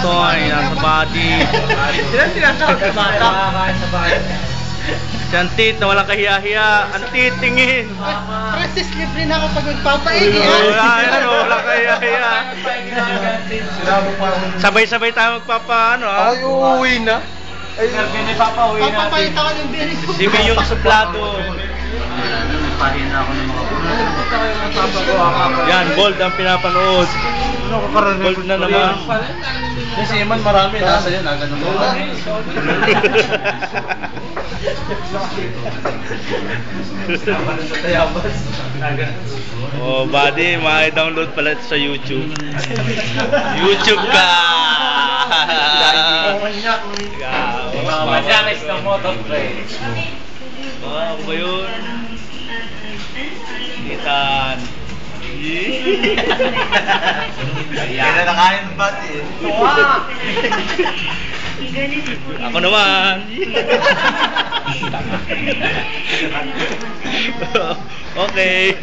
Totoy, nasa body. Sila sinasakot sa bata. Si Antit na walang kahiya-hiya. Antit, tingin. Francis, libre na ako pag magpapaigi. Wala kahiya-hiya. Sabay-sabay tayo magpapaano ha. Ay, uuwi na. Ay, Papapayita ka ng birin ko. Si Miyong suplado. Pahina ako ng mga puno. Yan, bold ang pinapanood. Bold na naman. Kasi Iman marami. Nasa yan, ganun mo. Oh, buddy, ma-download pala ito sa YouTube. YouTube ka! Masyakis ng motor play. Ako ba yun? Titan. Kaya na nakain ng bati eh. Ako naman. Okay.